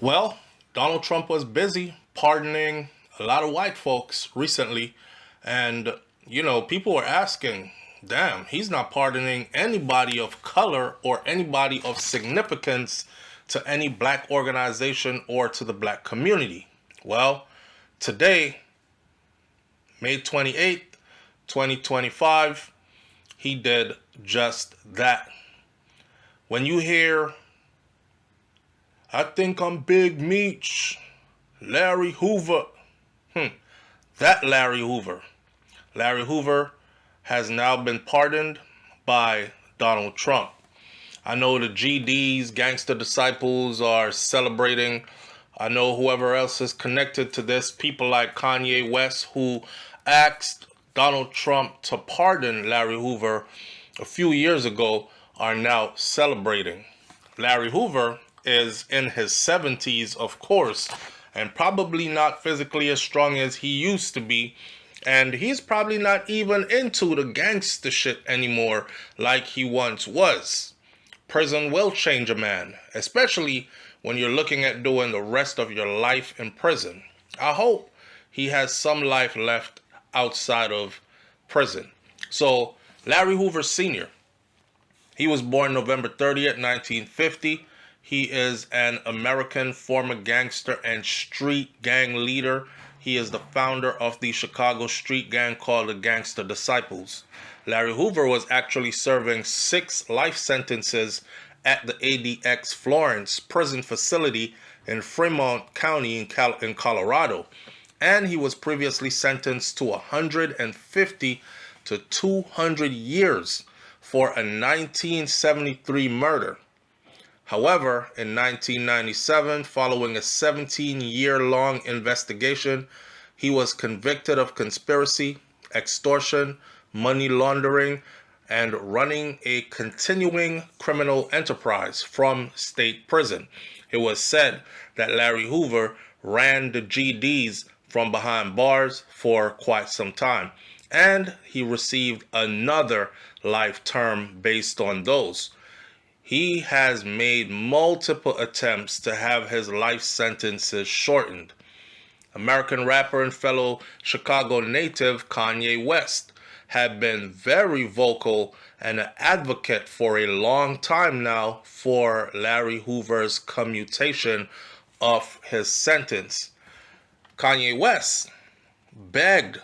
Well, Donald Trump was busy pardoning a lot of white folks recently. And, people were asking, damn, he's not pardoning anybody of color or anybody of significance to any black organization or to the black community. Well, today, May 28th, 2025, he did just that. When you hear, I think I'm Big Meech, Larry Hoover, that Larry Hoover. Larry Hoover has now been pardoned by Donald Trump. I know the GDs, Gangster disciples, are celebrating. I know whoever else is connected to this, people like Kanye West, who asked Donald Trump to pardon Larry Hoover a few years ago, are now celebrating. Larry Hoover is in his 70s, of course, and probably not physically as strong as he used to be. And he's probably not even into the gangster shit anymore like he once was. Prison will change a man, especially when you're looking at doing the rest of your life in prison. I hope he has some life left outside of prison. So, Larry Hoover Sr., he was born November 30th, 1950. He is an American former gangster and street gang leader. He is the founder of the Chicago street gang called the Gangster Disciples. Larry Hoover was actually serving 6 life sentences at the ADX Florence prison facility in Fremont County in Colorado. And he was previously sentenced to 150 to 200 years for a 1973 murder. However, in 1997, following a 17-year-long investigation, he was convicted of conspiracy, extortion, money laundering, and running a continuing criminal enterprise from state prison. It was said that Larry Hoover ran the GDs from behind bars for quite some time, and he received another life term based on those. He has made multiple attempts to have his life sentences shortened. American rapper and fellow Chicago native Kanye West had been very vocal and an advocate for a long time now for Larry Hoover's commutation of his sentence. Kanye West begged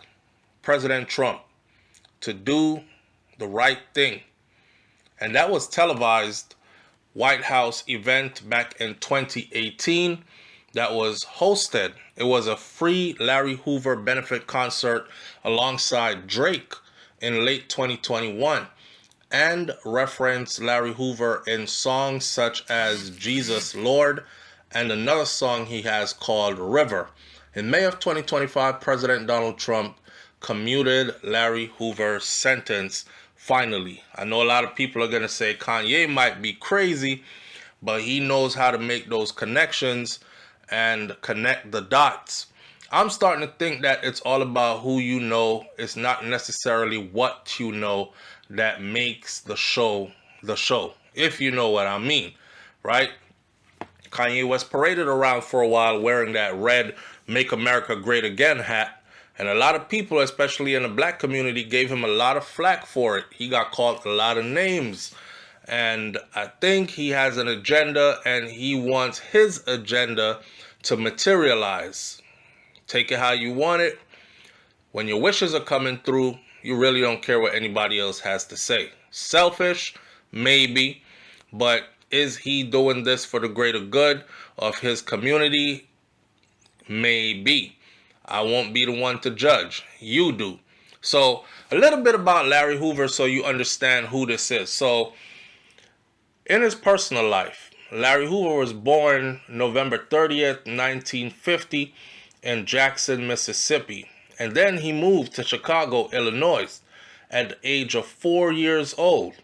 President Trump to do the right thing, and that was televised White House event back in 2018 that was hosted. It was a free Larry Hoover benefit concert alongside Drake in late 2021 and referenced Larry Hoover in songs such as Jesus Lord and another song he has called River. In May of 2025, President Donald Trump commuted Larry Hoover's sentence finally. I know a lot of people are going to say Kanye might be crazy, but he knows how to make those connections and connect the dots. I'm starting to think that it's all about who you know. It's not necessarily what you know that makes the show, if you know what I mean, right? Kanye West paraded around for a while wearing that red Make America Great Again hat. And a lot of people, especially in the black community, gave him a lot of flack for it. He got called a lot of names. And I think he has an agenda, and he wants his agenda to materialize. Take it how you want it. When your wishes are coming through, you really don't care what anybody else has to say. Selfish, maybe, but is he doing this for the greater good of his community? Maybe. I won't be the one to judge. You do. So, a little bit about Larry Hoover so you understand who this is. So, in his personal life, Larry Hoover was born November 30th, 1950 in Jackson, Mississippi. And then he moved to Chicago, Illinois at the age of 4 years old.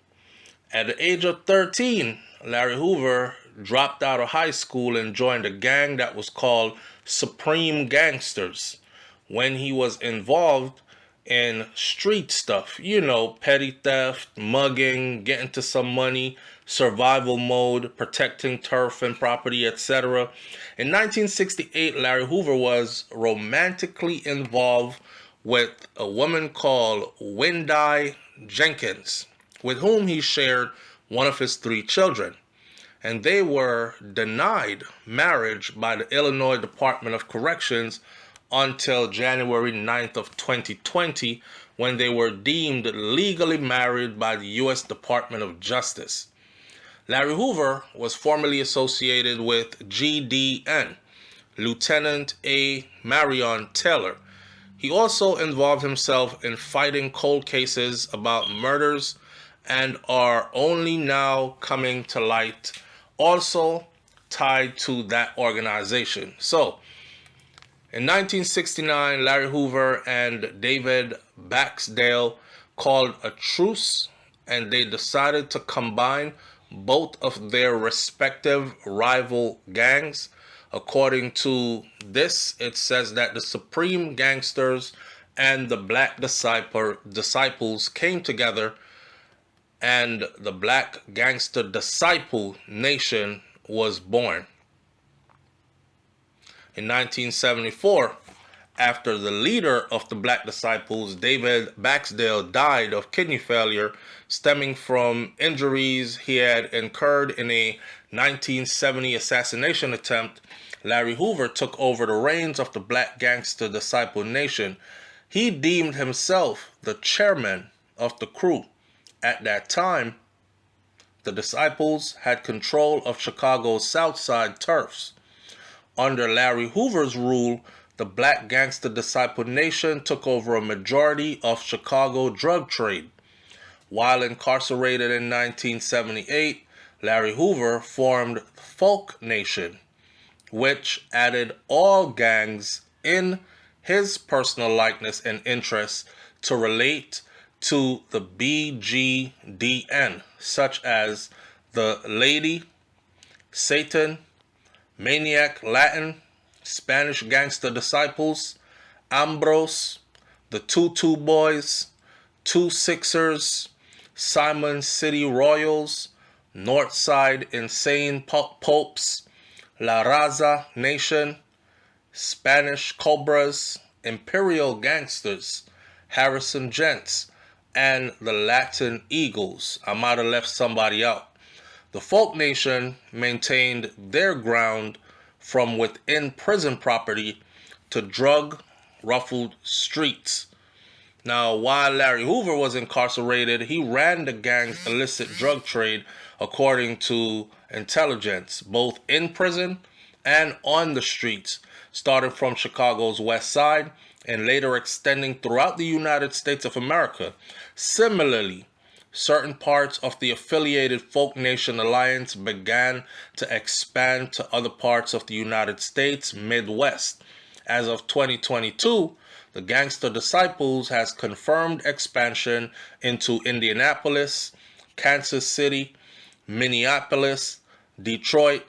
At the age of 13, Larry Hoover dropped out of high school and joined a gang that was called Supreme Gangsters when he was involved in street stuff, petty theft, mugging, getting to some money, survival mode, protecting turf and property, etc. In 1968, Larry Hoover was romantically involved with a woman called Wendy Jenkins, with whom he shared one of his 3 children. And they were denied marriage by the Illinois Department of Corrections until January 9th of 2020, when they were deemed legally married by the U.S. Department of Justice. Larry Hoover was formerly associated with GDN, Lieutenant A. Marion Taylor. He also involved himself in fighting cold cases about murders and are only now coming to light, also tied to that organization. So, in 1969, Larry Hoover and David Baxdale called a truce, and they decided to combine both of their respective rival gangs. According to this, it says that the Supreme Gangsters and the Black Disciples came together, and the Black Gangster Disciple Nation was born. In 1974, after the leader of the Black Disciples, David Baxdale, died of kidney failure stemming from injuries he had incurred in a 1970 assassination attempt, Larry Hoover took over the reins of the Black Gangster Disciple Nation. He deemed himself the chairman of the crew. At that time, the Disciples had control of Chicago's South Side turfs. Under Larry Hoover's rule, the Black Gangster Disciple Nation took over a majority of Chicago drug trade. While incarcerated in 1978, Larry Hoover formed Folk Nation, which added all gangs in his personal likeness and interests to relate to the BGDN, such as the Lady, Satan, Maniac Latin, Spanish Gangster Disciples, Ambrose, the Tutu Boys, 2 Sixers, Simon City Royals, Northside Insane Popes, La Raza Nation, Spanish Cobras, Imperial Gangsters, Harrison Gents, and the Latin Eagles. I might have left somebody out. The Folk Nation maintained their ground from within prison property to drug-ruffled streets. Now, while Larry Hoover was incarcerated, he ran the gang's illicit drug trade according to intelligence, both in prison and on the streets, starting from Chicago's West Side and later extending throughout the United States of America. Similarly, certain parts of the affiliated Folk Nation Alliance began to expand to other parts of the United States Midwest. As of 2022, the Gangster Disciples has confirmed expansion into Indianapolis, Kansas City, Minneapolis, Detroit,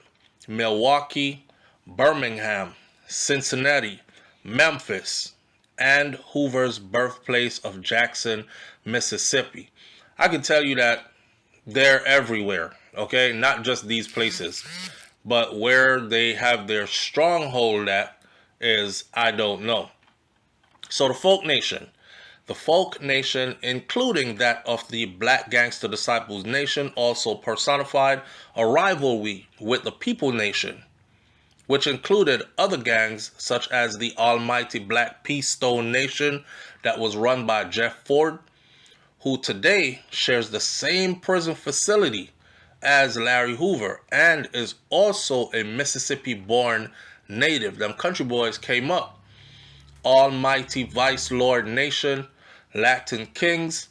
Milwaukee, Birmingham, Cincinnati, Memphis, and Hoover's birthplace of Jackson, Mississippi. I can tell you that they're everywhere, okay? Not just these places. But where they have their stronghold at is, I don't know. So the Folk Nation. The Folk Nation, including that of the Black Gangster Disciples Nation, also personified a rivalry with the People Nation, which included other gangs such as the Almighty Black Peace Stone Nation that was run by Jeff Ford, who today shares the same prison facility as Larry Hoover and is also a Mississippi-born native. Them country boys came up. Almighty Vice Lord Nation, Latin Kings,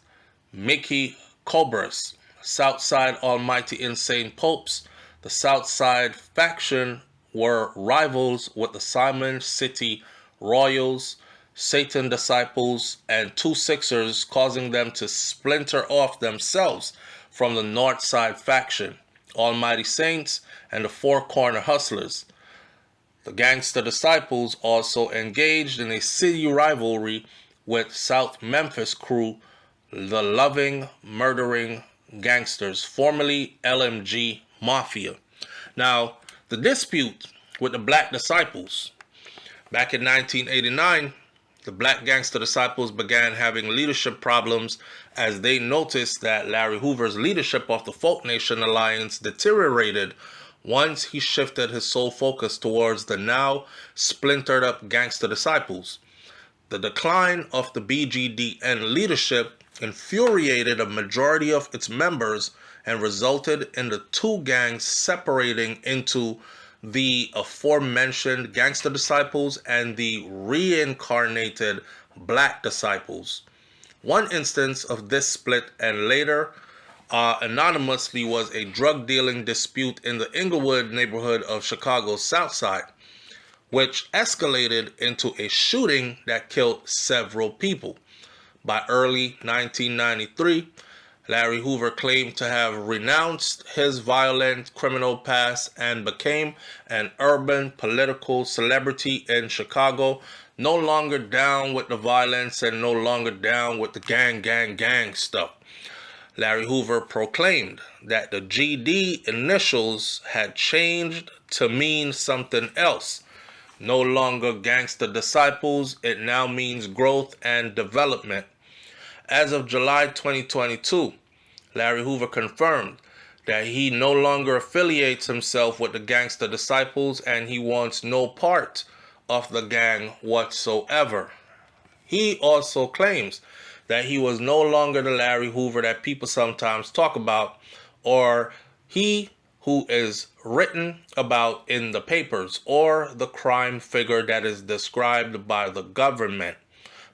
Mickey Cobras, Southside Almighty Insane Popes. The Southside faction were rivals with the Simon City Royals, Satan Disciples, and 2 Sixers, causing them to splinter off themselves from the Northside faction, Almighty Saints, and the Four Corner Hustlers. The Gangster Disciples also engaged in a city rivalry with South Memphis crew, the Loving Murdering gangsters, formerly LMG Mafia. Now, the dispute with the Black Disciples. Back in 1989, the Black Gangster Disciples began having leadership problems as they noticed that Larry Hoover's leadership of the Folk Nation Alliance deteriorated once he shifted his sole focus towards the now splintered up Gangster Disciples. The decline of the BGDN leadership infuriated a majority of its members and resulted in the two gangs separating into the aforementioned Gangster Disciples and the reincarnated Black Disciples. One instance of this split and later anonymously was a drug dealing dispute in the Inglewood neighborhood of Chicago's South Side, which escalated into a shooting that killed several people. By early 1993, Larry Hoover claimed to have renounced his violent criminal past and became an urban political celebrity in Chicago, no longer down with the violence and no longer down with the gang stuff. Larry Hoover proclaimed that the GD initials had changed to mean something else. No longer Gangster Disciples, it now means growth and development. As of July 2022, Larry Hoover confirmed that he no longer affiliates himself with the Gangster Disciples and he wants no part of the gang whatsoever. He also claims that he was no longer the Larry Hoover that people sometimes talk about, or he who is written about in the papers, or the crime figure that is described by the government.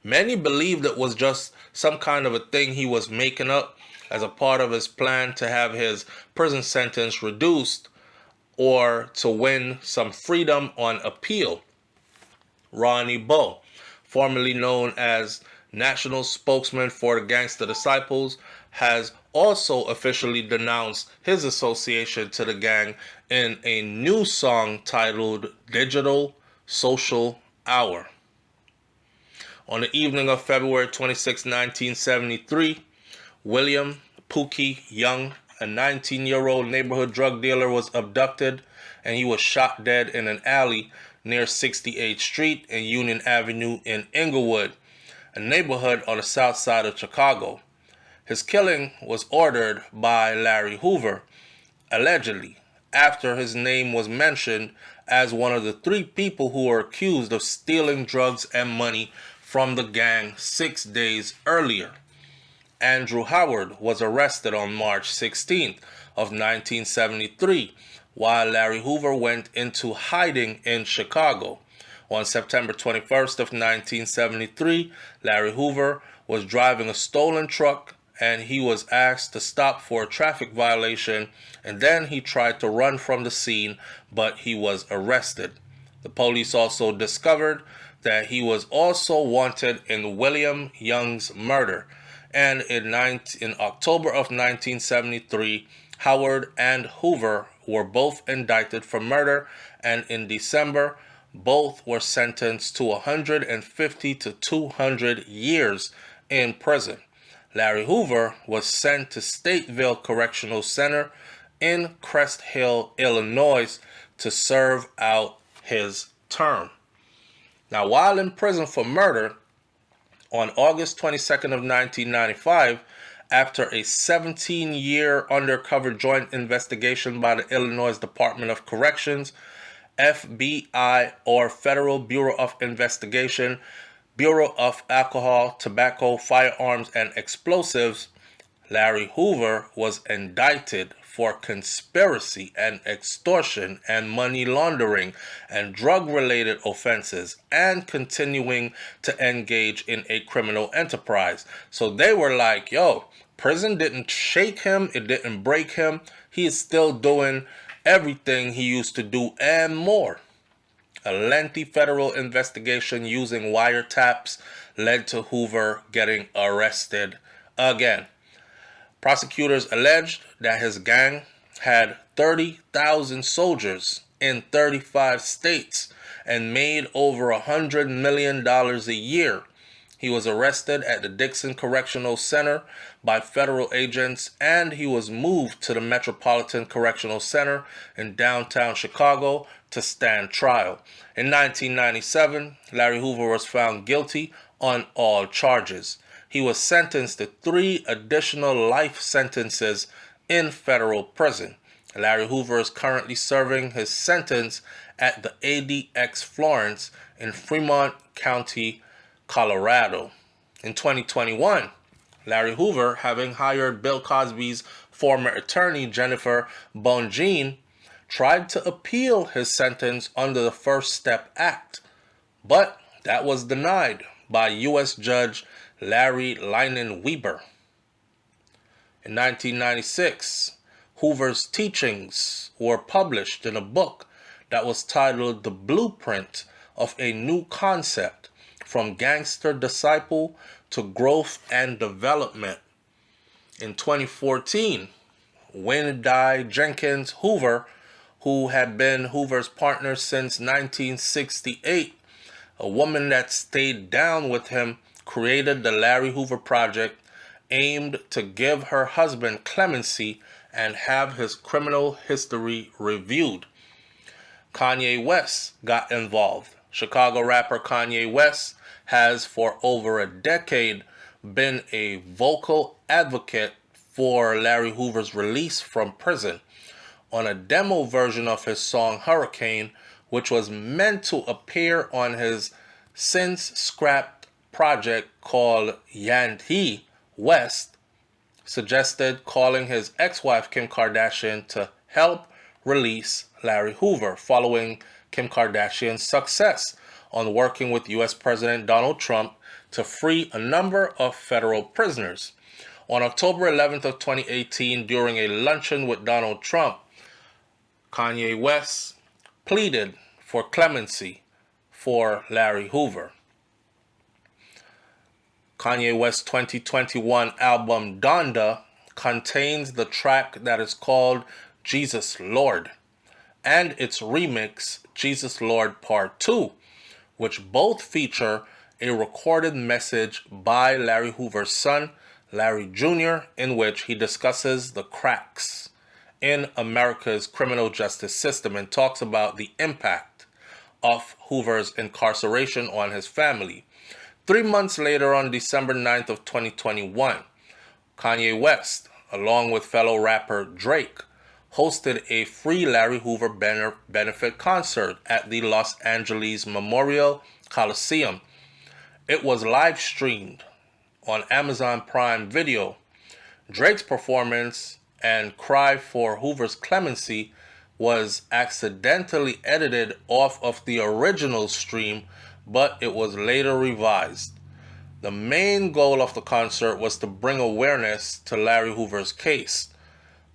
Many believed it was just some kind of a thing he was making up as a part of his plan to have his prison sentence reduced or to win some freedom on appeal. Ronnie Bo, formerly known as national spokesman for the Gangster Disciples, has also officially denounced his association to the gang in a new song titled Digital Social Hour. On the evening of February 26, 1973, William Pookie Young, a 19-year-old neighborhood drug dealer, was abducted and he was shot dead in an alley near 68th Street and Union Avenue in Inglewood, a neighborhood on the south side of Chicago. His killing was ordered by Larry Hoover, allegedly, after his name was mentioned as one of the 3 people who were accused of stealing drugs and money from the gang 6 days earlier. Andrew Howard was arrested on March 16th of 1973 while Larry Hoover went into hiding in Chicago. On September 21st of 1973, Larry Hoover was driving a stolen truck and he was asked to stop for a traffic violation, and then he tried to run from the scene, but he was arrested. The police also discovered that he was also wanted in William Young's murder, and in October of 1973, Howard and Hoover were both indicted for murder, and in December, both were sentenced to 150 to 200 years in prison. Larry Hoover was sent to Stateville Correctional Center in Crest Hill, Illinois, to serve out his term. Now, while in prison for murder, on August 22nd of 1995, after a 17-year undercover joint investigation by the Illinois Department of Corrections, FBI, or Federal Bureau of Investigation, Bureau of Alcohol, Tobacco, Firearms, and Explosives, Larry Hoover was indicted for conspiracy and extortion and money laundering and drug-related offenses and continuing to engage in a criminal enterprise. So they were like, yo, prison didn't shake him, it didn't break him. He is still doing everything he used to do and more. A lengthy federal investigation using wiretaps led to Hoover getting arrested again. Prosecutors alleged that his gang had 30,000 soldiers in 35 states and made over $100 million a year. He was arrested at the Dixon Correctional Center by federal agents, and he was moved to the Metropolitan Correctional Center in downtown Chicago to stand trial. In 1997, Larry Hoover was found guilty on all charges. He was sentenced to 3 additional life sentences in federal prison. Larry Hoover is currently serving his sentence at the ADX Florence in Fremont County, Colorado. In 2021, Larry Hoover, having hired Bill Cosby's former attorney Jennifer Bonjean, tried to appeal his sentence under the First Step Act, but that was denied by U.S. Judge Larry Weber. In 1996, Hoover's teachings were published in a book that was titled The Blueprint of a New Concept, From Gangster Disciple to Growth and Development. In 2014, Wendell Jenkins Hoover, who had been Hoover's partner since 1968, a woman that stayed down with him, created the Larry Hoover Project, aimed to give her husband clemency and have his criminal history reviewed. Kanye West got involved. Chicago rapper Kanye West has for over a decade been a vocal advocate for Larry Hoover's release from prison. On a demo version of his song Hurricane, which was meant to appear on his since scrapped project called Yandhi, West suggested calling his ex-wife Kim Kardashian to help release Larry Hoover following Kim Kardashian's success on working with U.S. President Donald Trump to free a number of federal prisoners. On October 11th of 2018, during a luncheon with Donald Trump, Kanye West pleaded for clemency for Larry Hoover. Kanye West's 2021 album Donda contains the track that is called Jesus Lord and its remix Jesus Lord Part 2, which both feature a recorded message by Larry Hoover's son, Larry Jr., in which he discusses the cracks in America's criminal justice system and talks about the impact of Hoover's incarceration on his family. 3 months later, on December 9th of 2021, Kanye West, along with fellow rapper Drake, hosted a free Larry Hoover benefit concert at the Los Angeles Memorial Coliseum. It was live streamed on Amazon Prime Video. Drake's performance and cry for Hoover's clemency was accidentally edited off of the original stream, but it was later revised. The main goal of the concert was to bring awareness to Larry Hoover's case.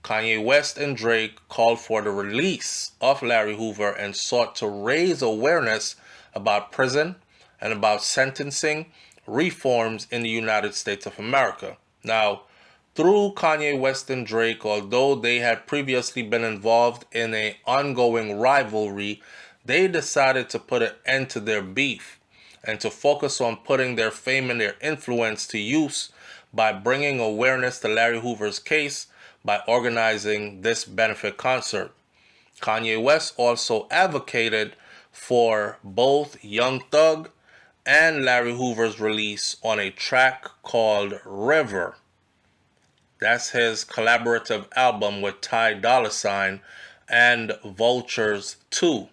Kanye West and Drake called for the release of Larry Hoover and sought to raise awareness about prison and about sentencing reforms in the United States of America. Now, through Kanye West and Drake, although they had previously been involved in an ongoing rivalry, they decided to put an end to their beef and to focus on putting their fame and their influence to use by bringing awareness to Larry Hoover's case by organizing this benefit concert. Kanye West also advocated for both Young Thug and Larry Hoover's release on a track called Revered. That's his collaborative album with Ty Dolla $ign and Vultures 2,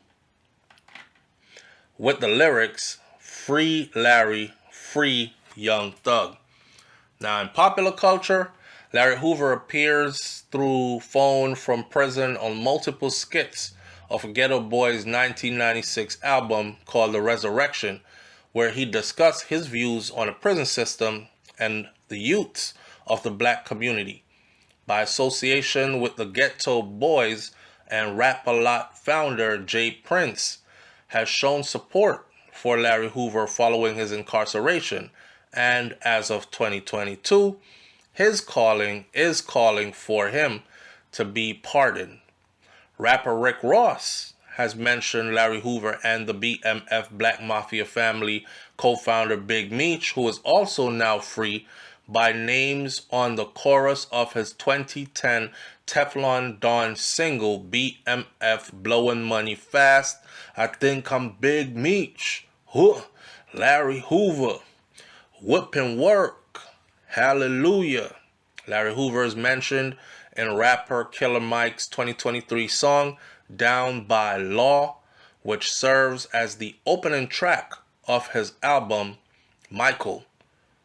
with the lyrics, "Free Larry, free Young Thug." Now, in popular culture, Larry Hoover appears through phone from prison on multiple skits of Ghetto Boy's 1996 album called The Resurrection, where he discussed his views on the prison system and the youths of the black community. By association with the Ghetto Boys and Rap-A-Lot founder Jay Prince, has shown support for Larry Hoover following his incarceration, and as of 2022, his calling for him to be pardoned. Rapper Rick Ross has mentioned Larry Hoover and the BMF Black Mafia family co-founder Big Meech, who is also now free, by names on the chorus of his 2010 Teflon Don single BMF Blowing Money Fast. I think I'm Big Meech. Larry Hoover. Whipping work. Hallelujah. Larry Hoover is mentioned in rapper Killer Mike's 2023 song Down by Law, which serves as the opening track of his album Michael,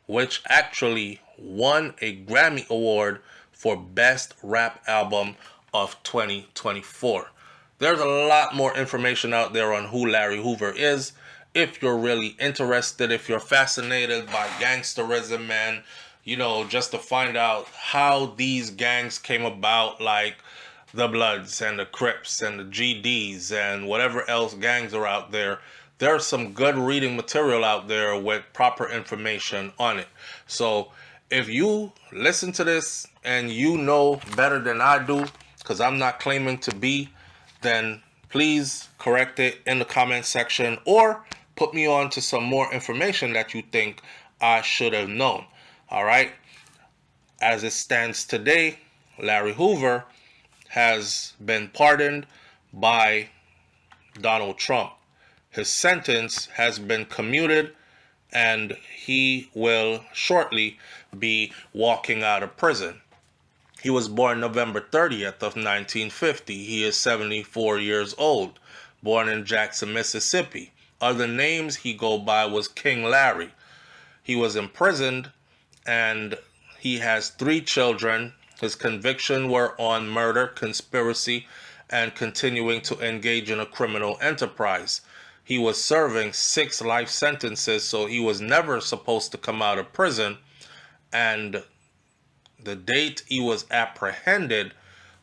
which actually won a Grammy Award for Best Rap Album of 2024. There's a lot more information out there on who Larry Hoover is. If you're really interested, if you're fascinated by gangsterism and, just to find out how these gangs came about, like the Bloods and the Crips and the GDs and whatever else gangs are out there, there's some good reading material out there with proper information on it. So if you listen to this and you know better than I do, because I'm not claiming to be, then please correct it in the comment section or put me on to some more information that you think I should have known. All right. As it stands today, Larry Hoover has been pardoned by Donald Trump. His sentence has been commuted and he will shortly be walking out of prison. He was born November 30th of 1950. He is 74 years old, born in Jackson, Mississippi. Other names he go by was King Larry. He was imprisoned and he has 3 children. His convictions were on murder, conspiracy, and continuing to engage in a criminal enterprise. He was serving 6 life sentences, so he was never supposed to come out of prison. And the date he was apprehended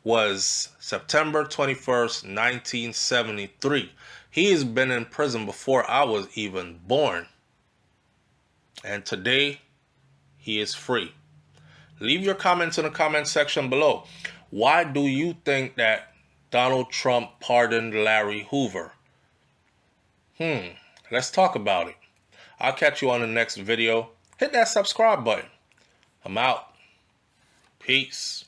was September 21st, 1973. He has been in prison before I was even born. And today, he is free. Leave your comments in the comment section below. Why do you think that Donald Trump pardoned Larry Hoover? Let's talk about it. I'll catch you on the next video. Hit that subscribe button. I'm out. Peace.